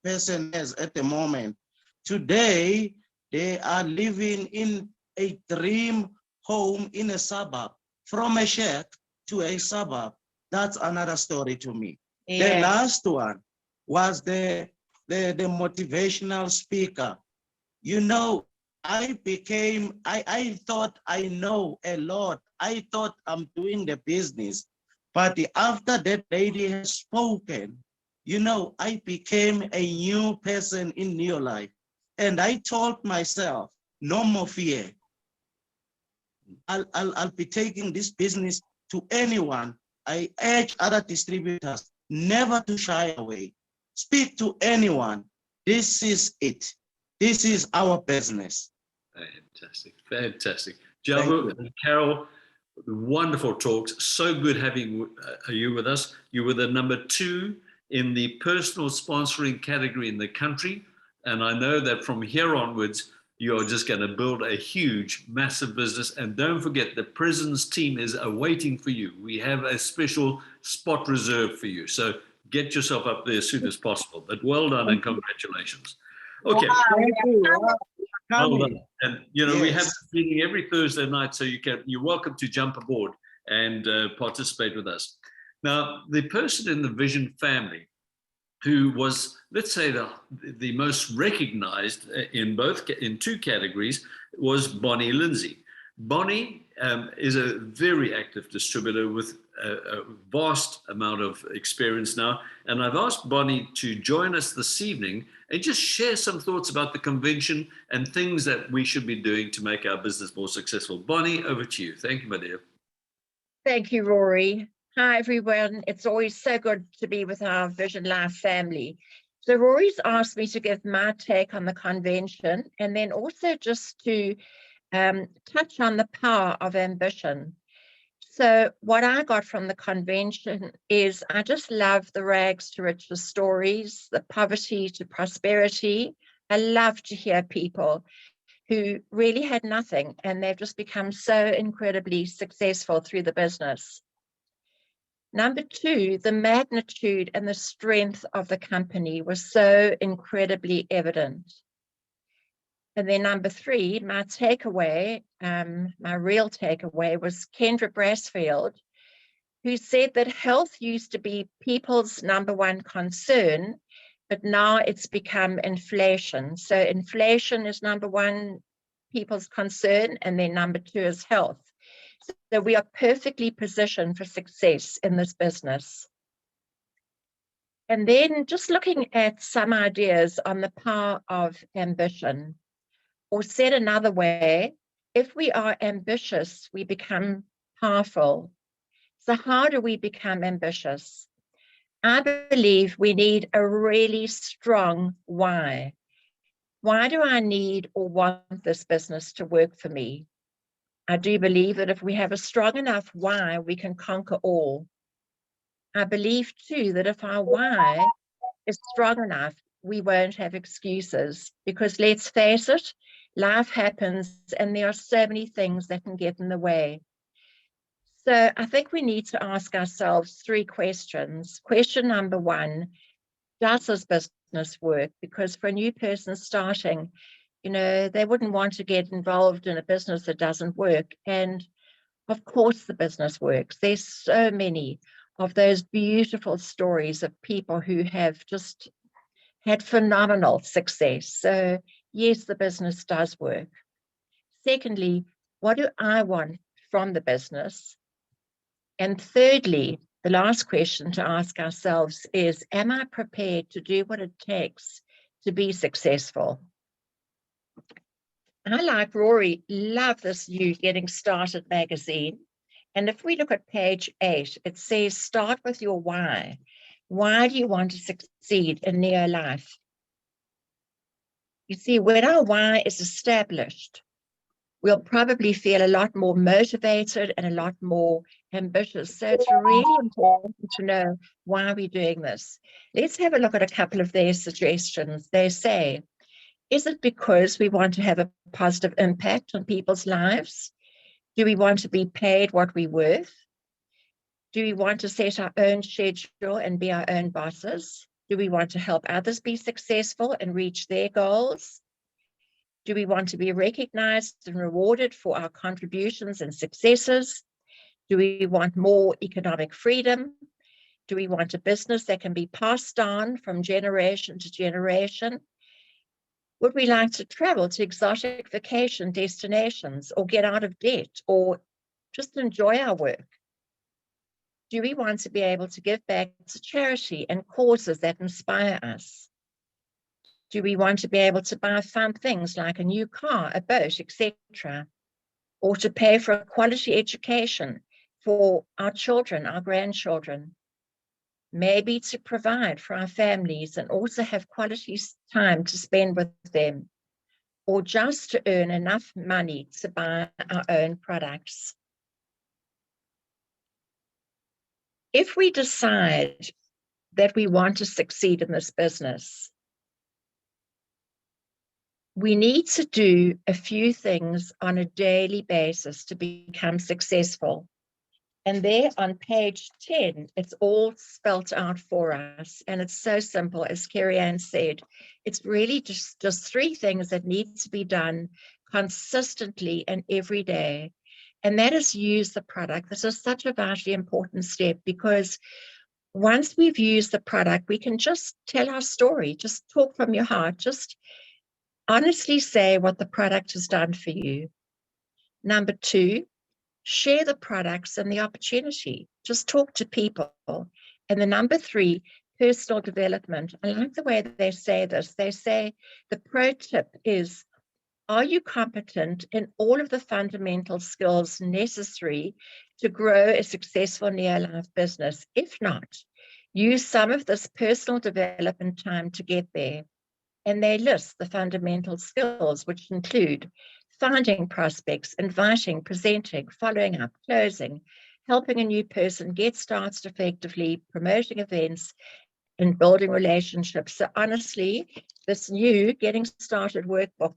H: Person has at the moment. Today, they are living in a dream home in a suburb, from a shack to a suburb. That's another story to me.
I: Yeah.
H: The last one was the motivational speaker. You know, I thought I know a lot. I thought I'm doing the business. But after that lady has spoken, you know, I became a new person in Neolife. And I told myself, no more fear. I'll be taking this business to anyone. I urge other distributors never to shy away. Speak to anyone. This is it. This is our business.
A: Fantastic, fantastic. Jambo and Carol, wonderful talks. So good having you with us. You were the number 2 in the personal sponsoring category in the country. And I know that from here onwards, you're just going to build a huge, massive business. And don't forget, the prisons team is awaiting for you. We have a special spot reserved for you. So get yourself up there as soon as possible. But well done and congratulations. Okay.
H: Thank you.
A: Well done. And you know, we have
H: Yes.
A: a meeting every Thursday night, so you're welcome to jump aboard and participate with us. Now, the person in the Vision family who was, let's say, the most recognized in 2 categories was Bonnie Lindsay. Bonnie is a very active distributor with a vast amount of experience now. And I've asked Bonnie to join us this evening and just share some thoughts about the convention and things that we should be doing to make our business more successful. Bonnie, over to you. Thank you, my dear.
F: Thank you, Rory. Hi, everyone. It's always so good to be with our Vision Life family. So Rory's asked me to give my take on the convention and then also just to touch on the power of ambition. So what I got from the convention is I just love the rags to riches stories, the poverty to prosperity. I love to hear people who really had nothing and they've just become so incredibly successful through the business. Number 2, the magnitude and the strength of the company was so incredibly evident. And then number 3, my takeaway, my real takeaway was Kendra Brassfield, who said that health used to be people's number 1 concern, but now it's become inflation. So inflation is number 1 people's concern, and then number 2 is health. So we are perfectly positioned for success in this business. And then just looking at some ideas on the power of ambition, or said another way, if we are ambitious, we become powerful. So how do we become ambitious? I believe we need a really strong why. Why do I need or want this business to work for me? I do believe that if we have a strong enough why, we can conquer all. I believe too that if our why is strong enough, we won't have excuses, because let's face it, life happens and there are so many things that can get in the way. So I think we need to ask ourselves 3 questions. Question number 1, does this business work? Because for a new person starting, you know, they wouldn't want to get involved in a business that doesn't work. And of course the business works. There's so many of those beautiful stories of people who have just had phenomenal success. So yes, the business does work. Secondly, what do I want from the business? And thirdly, the last question to ask ourselves is, am I prepared to do what it takes to be successful? I, like Rory, love this new Getting Started magazine. And if we look at page 8, it says, start with your why. Why do you want to succeed in Neo Life? You see, when our why is established, we'll probably feel a lot more motivated and a lot more ambitious. So it's really important to know why we're doing this. Let's have a look at a couple of their suggestions. They say, is it because we want to have a positive impact on people's lives? Do we want to be paid what we're worth? Do we want to set our own schedule and be our own bosses? Do we want to help others be successful and reach their goals? Do we want to be recognized and rewarded for our contributions and successes? Do we want more economic freedom? Do we want a business that can be passed on from generation to generation? Would we like to travel to exotic vacation destinations, or get out of debt, or just enjoy our work? Do we want to be able to give back to charity and causes that inspire us? Do we want to be able to buy fun things like a new car, a boat, etc.? Or to pay for a quality education for our children, our grandchildren? Maybe to provide for our families and also have quality time to spend with them, or just to earn enough money to buy our own products. If we decide that we want to succeed in this business, we need to do a few things on a daily basis to become successful. And there on page 10, it's all spelt out for us. And it's so simple, as Kerry Ann said. It's really just 3 things that need to be done consistently and every day. And that is use the product. This is such a vitally important step, because once we've used the product, we can just tell our story, just talk from your heart, just honestly say what the product has done for you. Number 2, share the products and the opportunity. Just talk to people. And the number 3, personal development. I like the way that they say this. They say the pro tip is, are you competent in all of the fundamental skills necessary to grow a successful Neo-Life business? If not, use some of this personal development time to get there. And they list the fundamental skills, which include finding prospects, inviting, presenting, following up, closing, helping a new person get started effectively, promoting events, and building relationships. So honestly, this new Getting Started workbook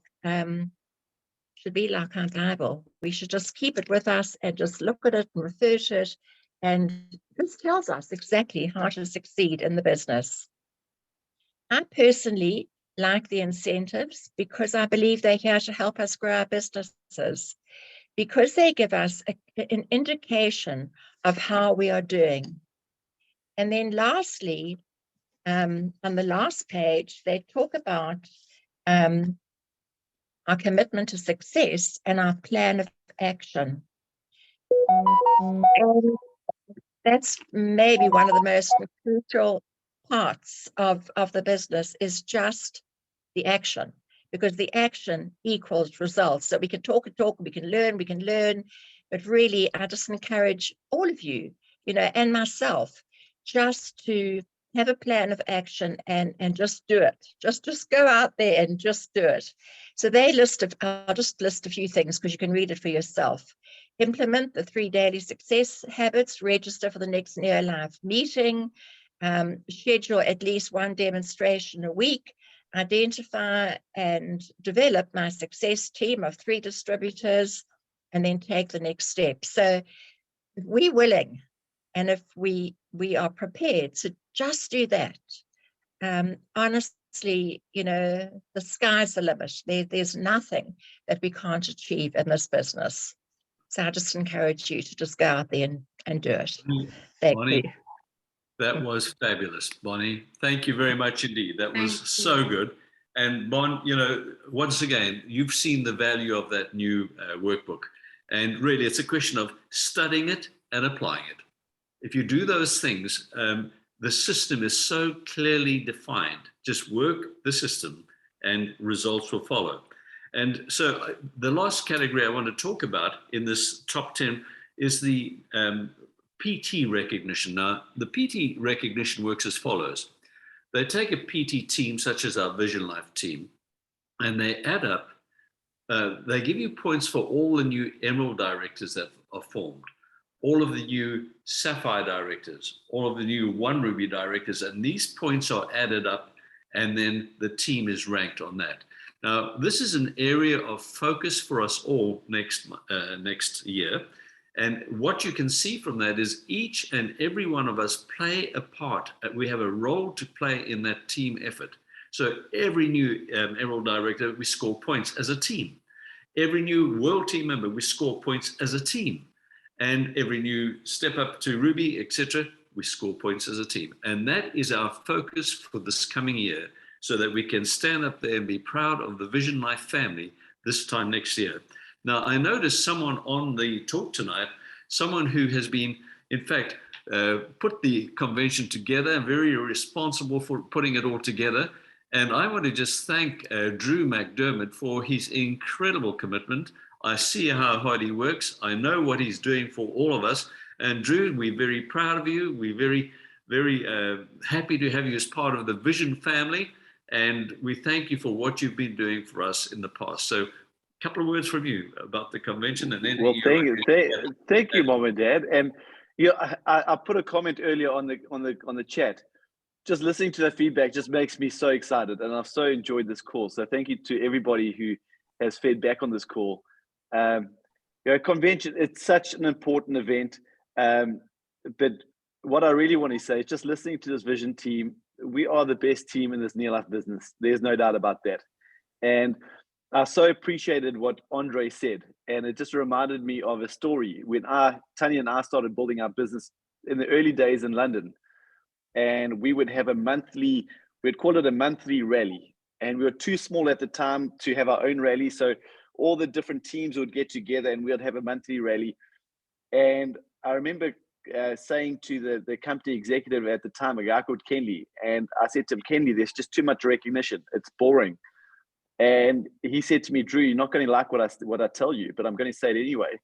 F: should be like our Bible. We should just keep it with us and just look at it and refer to it. And this tells us exactly how to succeed in the business. I personally like the incentives, because I believe they're here to help us grow our businesses, because they give us an indication of how we are doing. And then lastly, on the last page, they talk about our commitment to success and our plan of action. And that's maybe one of the most crucial parts of the business, is just the action, because the action equals results. So we can talk and talk, we can learn, but really I just encourage all of you, and myself, just to have a plan of action and just do it. Just go out there and just do it. So I'll just list a few things because you can read it for yourself. Implement the 3 daily success habits, register for the next Neo Life meeting, schedule at least 1 demonstration a week, identify and develop my success team of 3 distributors, and then take the next step. So if we're willing, and if we are prepared to just do that, honestly, the sky's the limit. There's nothing that we can't achieve in this business. So I just encourage you to just go out there and do it. Thank
A: Bonnie,
F: you.
A: that was fabulous, Bonnie. Thank you very much indeed. That was
E: Thank
A: so
E: you.
A: good. And Bon, once again, you've seen the value of that new workbook. And really, it's a question of studying it and applying it. If you do those things, the system is so clearly defined. Just work the system and results will follow. And so the last category I want to talk about in this top 10 is the PT recognition. Now, the PT recognition works as follows. They take a PT team, such as our Vision Life team, and they add up, they give you points for all the new Emerald directors that are formed, all of the new Sapphire directors, all of the new One Ruby directors, and these points are added up, and then the team is ranked on that. Now, this is an area of focus for us all next year. And what you can see from that is each and every one of us play a part. We have a role to play in that team effort. So every new Emerald director, we score points as a team. Every new World team member, we score points as a team. And every new step up to Ruby, etc., we score points as a team. And that is our focus for this coming year, so that we can stand up there and be proud of the Vision Life family this time next year. Now, I noticed someone on the talk tonight, someone who has been, in fact, put the convention together, very responsible for putting it all together. And I want to just thank Drew McDermott for his incredible commitment. I see how hard he works. I know what he's doing for all of us. And Drew, we're very proud of you. We're very, very happy to have you as part of the Vision family. And we thank you for what you've been doing for us in the past. So, a couple of words from you about the convention, and then
J: thank you, Mom and Dad. And I put a comment earlier on the chat. Just listening to that feedback just makes me so excited, and I've so enjoyed this call. So thank you to everybody who has fed back on this call. Convention, it's such an important event. But what I really want to say is, just listening to this Vision team, we are the best team in this Neo Life business. There's no doubt about that. And I so appreciated what Andre said, and it just reminded me of a story when Tanya and I started building our business in the early days in London, and we would have we'd call it a monthly rally, and we were too small at the time to have our own rally, so all the different teams would get together and we'd have a monthly rally. And I remember saying to the company executive at the time, a guy called Kenley, and I said to him, Kenley, there's just too much recognition, it's boring. And he said to me, Drew, you're not going to like what I tell you, but I'm going to say it anyway.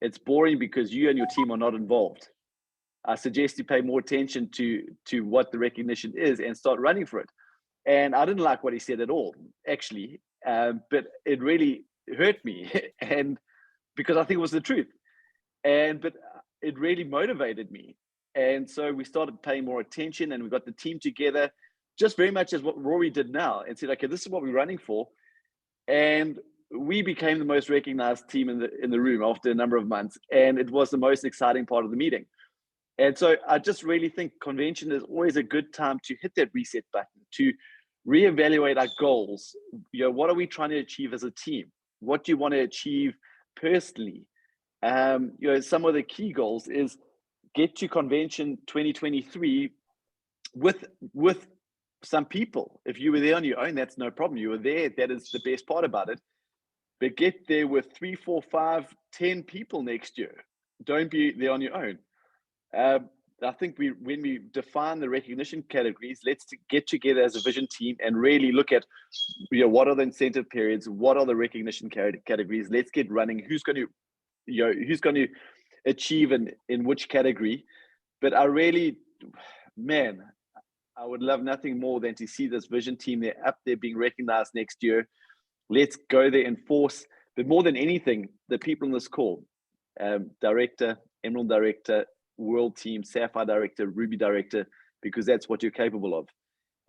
J: It's boring because you and your team are not involved. I suggest you pay more attention to what the recognition is and start running for it. And I didn't like what he said at all, actually, but it really hurt me, and because I think it was the truth. But it really motivated me. And so we started paying more attention, and we got the team together, just very much as what Rory did now, and said, okay, this is what we're running for. And we became the most recognized team in the room after a number of months. And it was the most exciting part of the meeting. And so I just really think convention is always a good time to hit that reset button, to reevaluate our goals. What are we trying to achieve as a team? What do you want to achieve personally? Some of the key goals is get to convention 2023 with some people. If you were there on your own, that's no problem. You were there, that is the best part about it. But get there with 3, 4, 5, 10 people next year. don't be there on your own. I think when we define the recognition categories, let's get together as a vision team and really look at, what are the incentive periods, what are the recognition categories. Let's get running. Who's going to achieve in which category? But I would love nothing more than to see this vision team there up there being recognized next year. Let's go there and force. But more than anything, the people in this call, director, Emerald director, World team, Sapphire director, Ruby director, because that's what you're capable of.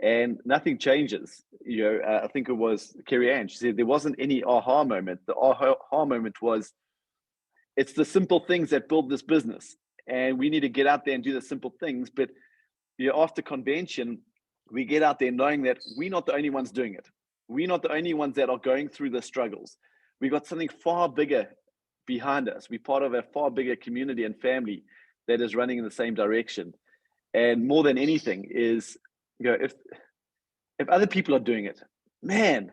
J: And nothing changes. I think it was Kerry Ann, she said there wasn't any aha moment. The aha moment was, it's the simple things that build this business. And we need to get out there and do the simple things. But after convention, we get out there knowing that we're not the only ones doing it. We're not the only ones that are going through the struggles. We got something far bigger behind us. We're part of a far bigger community and family that is running in the same direction. And more than anything is, if other people are doing it, man,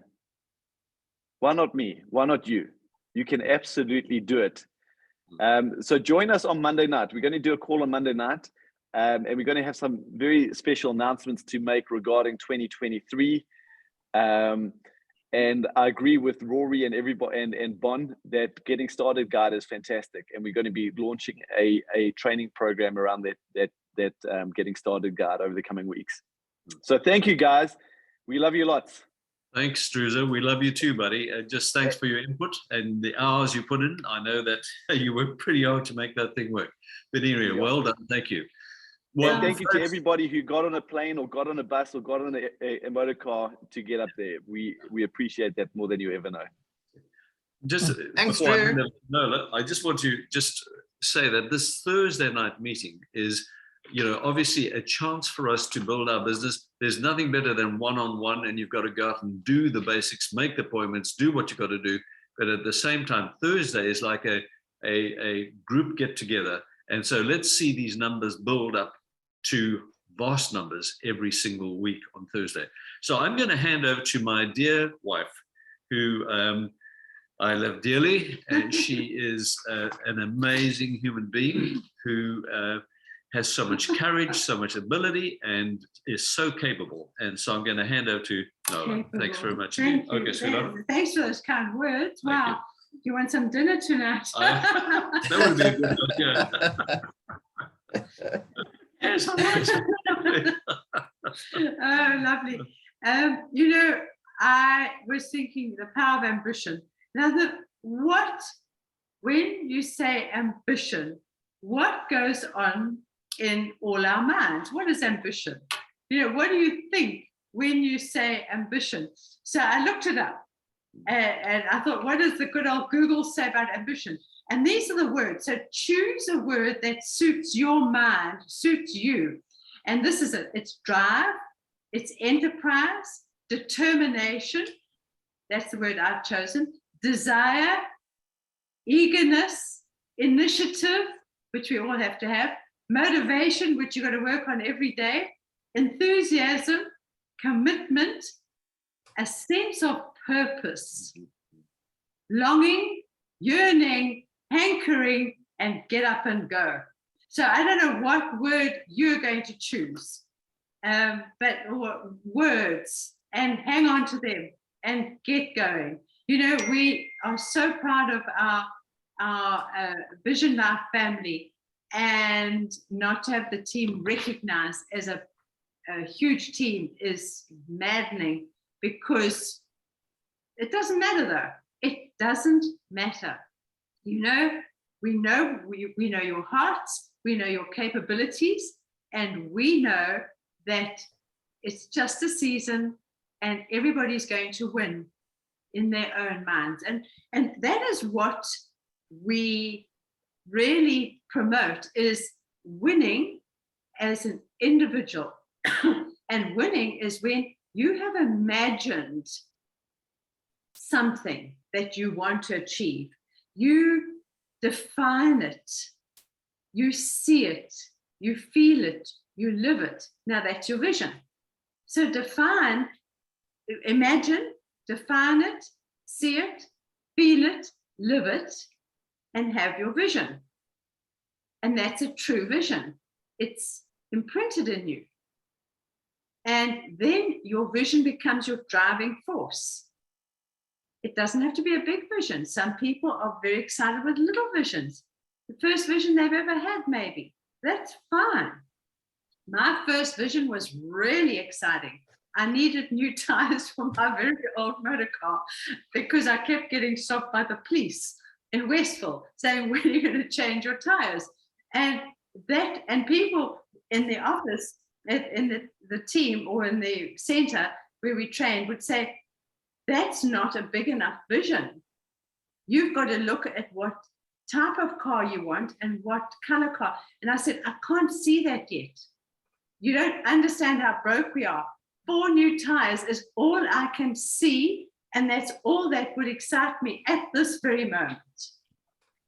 J: why not me? Why not you? You can absolutely do it. So join us on Monday night. We're going to do a call on Monday night, and we're going to have some very special announcements to make regarding 2023. And I agree with Rory and everybody and Bon that Getting Started Guide is fantastic, and we're going to be launching a training program around that Getting Started Guide over the coming weeks. So thank you, guys. We love you lots.
A: Thanks, Druza. We love you too, buddy. Just thanks for your input and the hours you put in. I know that you worked pretty hard to make that thing work. But anyway, well done. Thank you.
J: Well, thank you to everybody who got on a plane or got on a bus or got on a motor car to get up there. We appreciate that more than you ever know.
A: Just
G: Thanks,
A: before
G: Drew.
A: I just want to say that this Thursday night meeting is, obviously a chance for us to build our business. There's nothing better than one-on-one, and you've got to go out and do the basics, make the appointments, do what you've got to do. But at the same time, Thursday is like a group get together. And so let's see these numbers build up to vast numbers every single week on Thursday. So I'm going to hand over to my dear wife, who I love dearly, and she is an amazing human being who has so much courage, so much ability, and is so capable. And so I'm going to hand over to Nola. Thanks very much.
E: Thank you.
A: Okay, sweetheart.
E: Thanks for those kind words.
A: Thank
E: Wow. You want some dinner tonight?
A: That would be a good idea. Yes,
E: Oh, lovely. I was thinking the power of ambition. Now, when you say ambition, what goes on in all our minds? What is ambition? What do you think when you say ambition? So I looked it up and I thought, what does the good old Google say about ambition? And these are the words. So choose a word that suits your mind, suits you. And this is it. It's drive, it's enterprise, determination. That's the word I've chosen. Desire, eagerness, initiative, which we all have to have, motivation, which you've got to work on every day, enthusiasm, commitment, a sense of purpose, longing, yearning, hankering, and get up and go. So I don't know what word you're going to choose, but words, and hang on to them and get going. We are so proud of our Vision Life family, and not to have the team recognized as a huge team is maddening, because it doesn't matter though. It doesn't matter. We know your hearts, we know your capabilities, and we know that it's just a season and everybody's going to win in their own minds. And that is what we really promote, is winning as an individual. And winning is when you have imagined something that you want to achieve. You define it, you see it, you feel it, you live it. Now that's your vision. So imagine, define it, see it, feel it, live it, and have your vision. And that's a true vision. It's imprinted in you. And then your vision becomes your driving force. It doesn't have to be a big vision. Some people are very excited with little visions. The first vision they've ever had, maybe. That's fine. My first vision was really exciting. I needed new tires for my very old motor car because I kept getting stopped by the police in Westville saying, when are you going to change your tires? And people in the office, in the team or in the center where we trained would say, that's not a big enough vision. You've got to look at what type of car you want and what color car. And I said, I can't see that yet. You don't understand how broke we are. 4 new tires is all I can see, and that's all that would excite me at this very moment.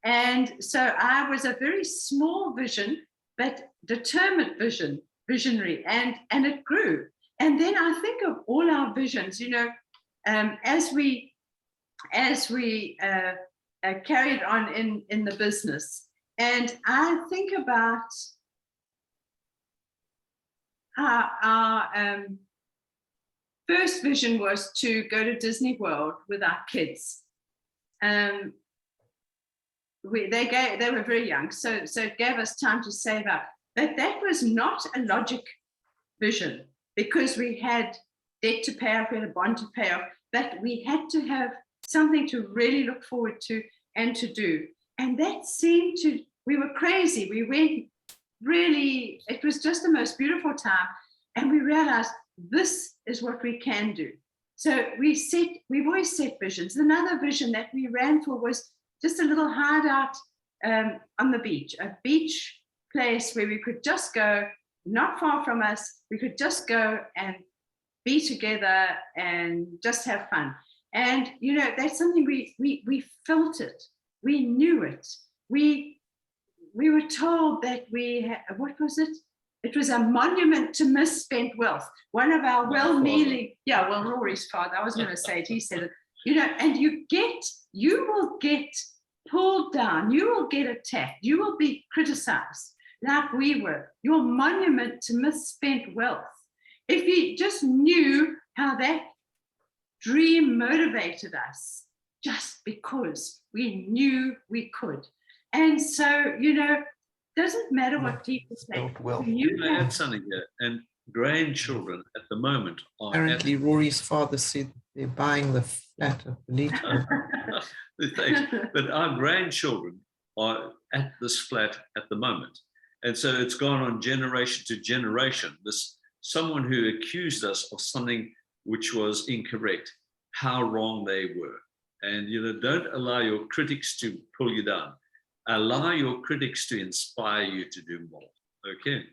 E: And so I was a very small vision, but determined visionary, and it grew. And then I think of all our visions, as we carried on in the business. And I think about our first vision was to go to Disney World with our kids. They were very young, so it gave us time to save up. But that was not a logic vision because we had debt to pay off, we had a bond to pay off, but we had to have something to really look forward to and to do. And that seemed to, we were crazy. We went really, it was just the most beautiful time. And we realized this is what we can do. So we've always set visions. Another vision that we ran for was just a little hideout on the beach, a beach place where we could just go, not far from us, we could just go and be together and just have fun. And, that's something we felt it. We knew it. We were told that what was it? It was a monument to misspent wealth. One of our well-meaning, Rory's father, I was going to say it, he said it, and you will get pulled down, you will get attacked, you will be criticized like we were. Your monument to misspent wealth. If you just knew how that dream motivated us, just because we knew we could. And so, doesn't matter what people say.
A: Add something here. And grandchildren at the moment are
G: Apparently, Rory's father said they're buying the flat of Benito.
A: But our grandchildren are at this flat at the moment. And so it's gone on generation to generation. Someone who accused us of something which was incorrect, how wrong they were. And, don't allow your critics to pull you down. Allow your critics to inspire you to do more. Okay.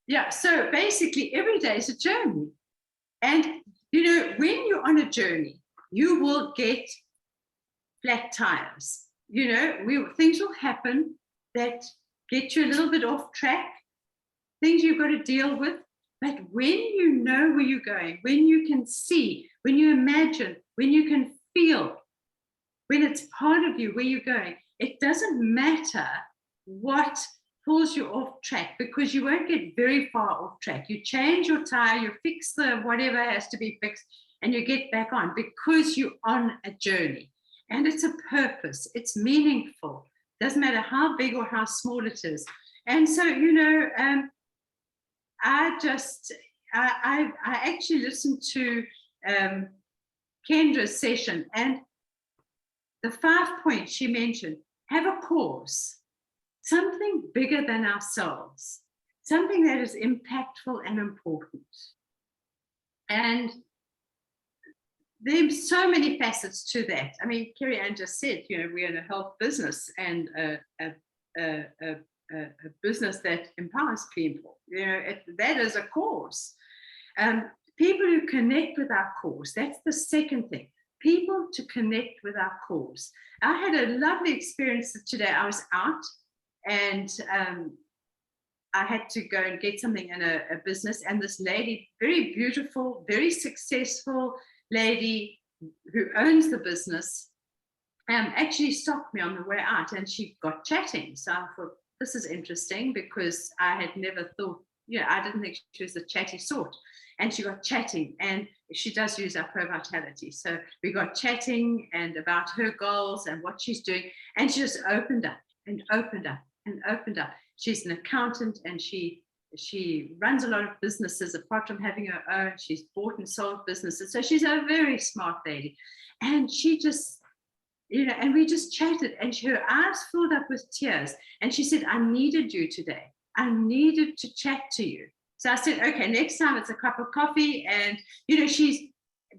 E: Yeah, so basically every day is a journey. And, when you're on a journey, you will get flat tires. Things will happen that get you a little bit off track, things you've got to deal with. But when you know where you're going, when you can see, when you imagine, when you can feel, when it's part of you where you're going, it doesn't matter what pulls you off track, because you won't get very far off track. You change your tire, you fix the whatever has to be fixed, and you get back on because you're on a journey. And it's a purpose, it's meaningful. Doesn't matter how big or how small it is. And so, I actually listened to Kendra's session, and the 5 points she mentioned: have a cause, something bigger than ourselves, something that is impactful and important. And there's so many facets to that. I mean, Kerry Ann just said, we're in a health business and a business that empowers people. That is a cause. People who connect with our cause, that's the second thing. People to connect with our cause. I had a lovely experience today. I was out and I had to go and get something in a business, and this lady, very beautiful, very successful lady who owns the business, actually stopped me on the way out, and she got chatting. So I thought, this is interesting, because I had never thought, I didn't think she was a chatty sort. And she got chatting, and she does use our Pro Vitality. So we got chatting and about her goals and what she's doing. And she just opened up and opened up and opened up. She's an accountant, and she runs a lot of businesses apart from having her own. She's bought and sold businesses. So she's a very smart lady. And she just, and we just chatted, and her eyes filled up with tears. And she said, I needed you today. I needed to chat to you. So I said, okay, next time it's a cup of coffee. And,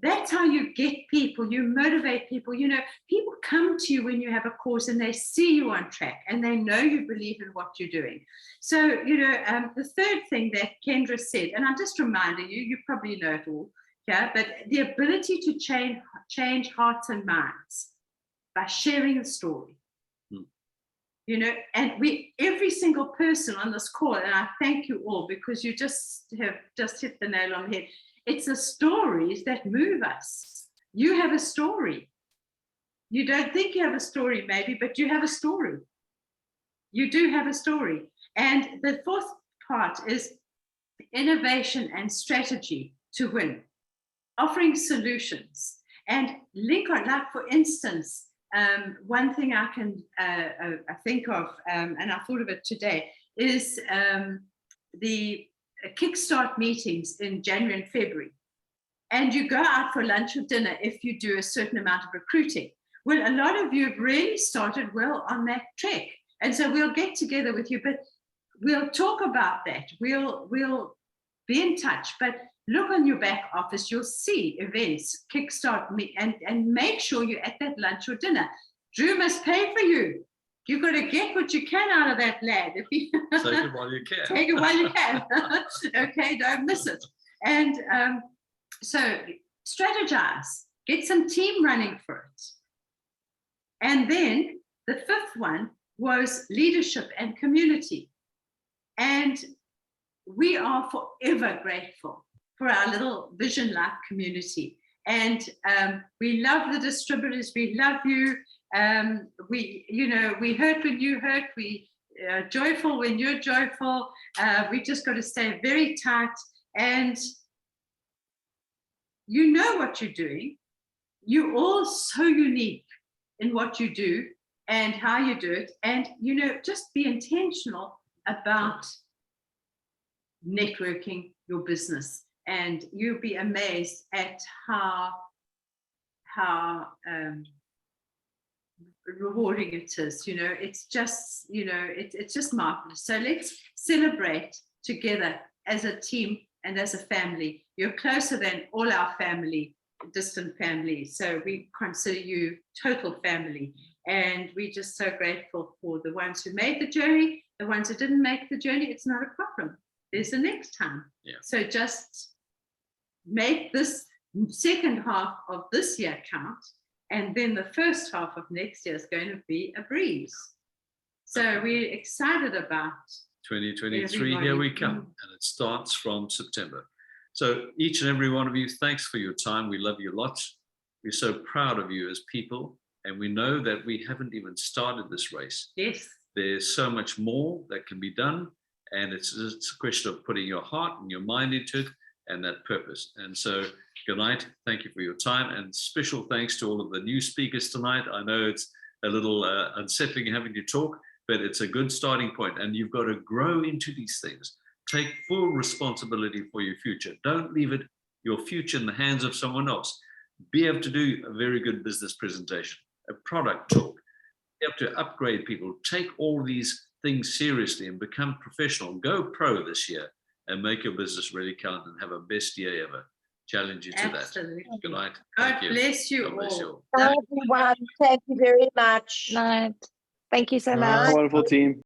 E: that's how you get people, you motivate people. People come to you when you have a course, and they see you on track, and they know you believe in what you're doing. So, the third thing that Kendra said, and I'm just reminding you, you probably know it all, but the ability to change hearts and minds by sharing a story. And every single person on this call, and I thank you all, because you have hit the nail on the head. It's the stories that move us. You have a story. You don't think you have a story, maybe, but you have a story. You do have a story. And the fourth part is innovation and strategy to win, offering solutions. And Lincoln, like for instance, one thing I can I think of, and I thought of it today, is the Kickstart meetings in January and February. And you go out for lunch or dinner if you do a certain amount of recruiting. Well, a lot of you have really started well on that track. And so we'll get together with you, but we'll talk about that. We'll be in touch, but look on your back office, you'll see events, Kickstart me, and make sure you're at that lunch or dinner. Drew must pay for you. You've got to get what you can out of that lad. Take
A: it while you can.
E: Take it while you can. Okay, don't miss it. And so strategize, get some team running for it. And then the fifth one was leadership and community. And we are forever grateful for our little Vision Life community. And we love the distributors. We love you. We hurt when you hurt. We are joyful when you're joyful. We just got to stay very tight. And you know what you're doing. You're all so unique in what you do and how you do it. And, just be intentional about networking your business. And you'll be amazed at how rewarding it is. It's just, it's just marvelous. So let's celebrate together as a team and as a family. You're closer than all our family, distant family. So we consider you total family. And we're just so grateful for the ones who made the journey, the ones who didn't make the journey. It's not a problem. There's the next time.
A: Yeah.
E: So just make this second half of this year count, and then the first half of next year is going to be a breeze. So we're excited about
A: 2023, here we come, and it starts from September. So each and every one of you, thanks for your time. We love you lots. We're so proud of you as people, and we know that we haven't even started this race.
E: Yes.
A: There's so much more that can be done, and it's a question of putting your heart and your mind into it and that purpose. And so good night. Thank you for your time, and special thanks to all of the new speakers tonight. I know it's a little unsettling having to talk, but it's a good starting point, and you've got to grow into these things. Take full responsibility for your future. Don't leave your future in the hands of someone else. Be able to do a very good business presentation, a product talk. Be able to upgrade people. Take all these things seriously and become professional. Go pro this year and make your business really count and have a best year ever. Challenge you to
E: Absolutely.
A: that. Good night.
E: God
A: Thank you.
E: bless you
A: God bless you
E: all.
A: all.
F: Bye, everyone. Thank you very much.
B: Night. Thank you so
C: Bye.
B: much.
J: Wonderful team.